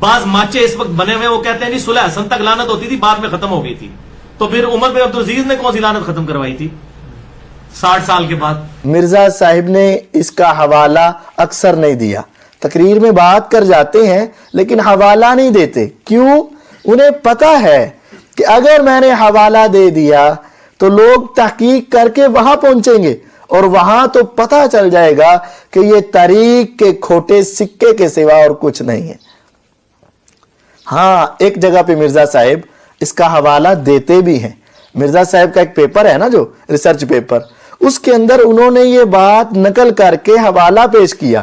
بعض ماچے اس وقت بنے ہوئے وہ کہتے ہیں جی صلح حسن تک لعنت ہوتی تھی، بعد میں ختم ہو گئی تھی. تو پھر عمر بن عبدالعزیز نے کون سی لعنت ختم کروائی تھی 60 سال کے بعد؟ مرزا صاحب نے اس کا حوالہ اکثر نہیں دیا، تقریر میں بات کر جاتے ہیں لیکن حوالہ نہیں دیتے. کیوں؟ انہیں پتا ہے کہ اگر میں نے حوالہ دے دیا تو لوگ تحقیق کر کے وہاں پہنچیں گے اور وہاں تو پتہ چل جائے گا کہ یہ تاریخ کے کھوٹے سکے کے سوا اور کچھ نہیں ہے. ہاں ایک جگہ پہ مرزا صاحب اس کا حوالہ دیتے بھی ہیں. مرزا صاحب کا ایک پیپر ہے نا جو ریسرچ پیپر، اس کے اندر انہوں نے یہ بات نقل کر کے حوالہ پیش کیا،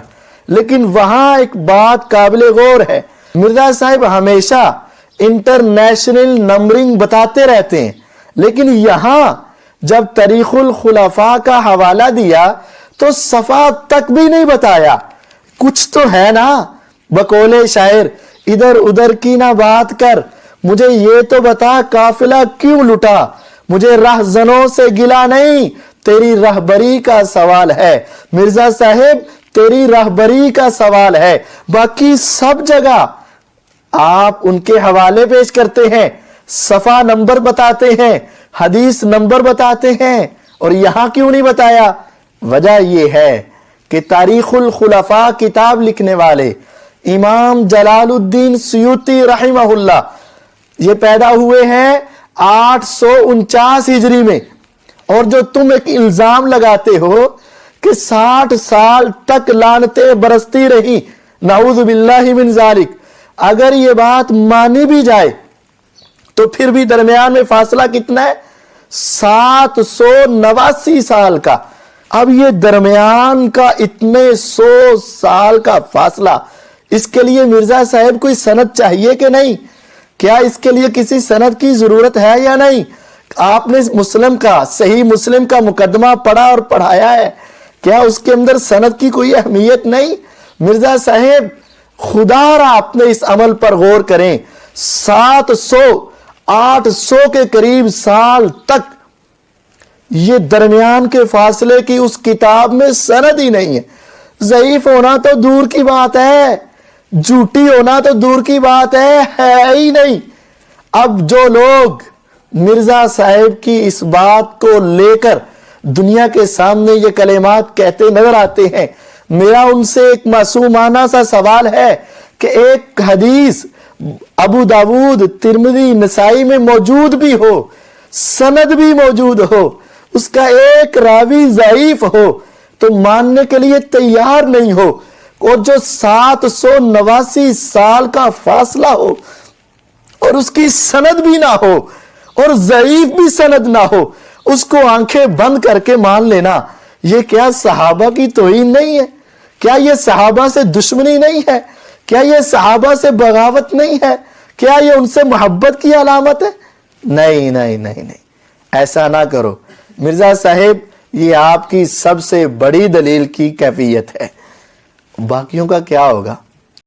لیکن وہاں ایک بات قابل غور ہے. مرزا صاحب ہمیشہ انٹرنیشنل نمبرنگ بتاتے رہتے ہیں، لیکن یہاں جب تاریخ الخلفاء کا حوالہ دیا تو صفحہ تک بھی نہیں بتایا. کچھ تو ہے نا، بقول شاعر ادھر ادھر کی نہ بات کر، مجھے یہ تو بتا قافلہ کیوں لٹا، مجھے رہزنوں سے گلا نہیں، تیری رہبری کا سوال ہے. مرزا صاحب تیری رہبری کا سوال ہے. باقی سب جگہ آپ ان کے حوالے پیش کرتے ہیں، صفحہ نمبر بتاتے ہیں، حدیث نمبر بتاتے ہیں، اور یہاں کیوں نہیں بتایا؟ وجہ یہ ہے کہ تاریخ الخلفاء کتاب لکھنے والے امام جلال الدین سیوطی رحمہ اللہ یہ پیدا ہوئے ہیں 849 ہجری میں، اور جو تم ایک الزام لگاتے ہو کہ 60 سال تک لعنتیں برستی رہی، نعوذ باللہ من ذالک، اگر یہ بات مانی بھی جائے تو پھر بھی درمیان میں فاصلہ کتنا ہے؟ 789 سال کا. اب یہ درمیان کا اتنے 100 سال کا فاصلہ، اس کے لیے مرزا صاحب کوئی سند چاہیے کہ نہیں؟ کیا اس کے لیے کسی سند کی ضرورت ہے یا نہیں؟ آپ نے مسلم کا صحیح مسلم کا مقدمہ پڑھا اور پڑھایا ہے، کیا اس کے اندر سند کی کوئی اہمیت نہیں؟ مرزا صاحب خدا را اپنے اس عمل پر غور کریں. 700-800 کے قریب سال تک یہ درمیان کے فاصلے کی اس کتاب میں سند ہی نہیں ہے. ضعیف ہونا تو دور کی بات ہے، جھوٹی ہونا تو دور کی بات ہے ہی نہیں. اب جو لوگ مرزا صاحب کی اس بات کو لے کر دنیا کے سامنے یہ کلمات کہتے نظر آتے ہیں، میرا ان سے ایک معصومانہ سا سوال ہے کہ ایک حدیث ابو داود ترمذی نسائی میں موجود بھی ہو، سند بھی موجود ہو، اس کا ایک راوی ضعیف ہو تو ماننے کے لیے تیار نہیں ہو، اور جو 789 سال کا فاصلہ ہو اور اس کی سند بھی نہ ہو اور ضعیف بھی سند نہ ہو، اس کو آنکھیں بند کر کے مان لینا، یہ کیا صحابہ کی توہین نہیں ہے؟ کیا یہ صحابہ سے دشمنی نہیں ہے؟ کیا یہ صحابہ سے بغاوت نہیں ہے؟ کیا یہ ان سے محبت کی علامت ہے؟ نہیں نہیں نہیں نہیں، ایسا نہ کرو. مرزا صاحب یہ آپ کی سب سے بڑی دلیل کی کیفیت ہے. باقیوں کا کیا ہوگا؟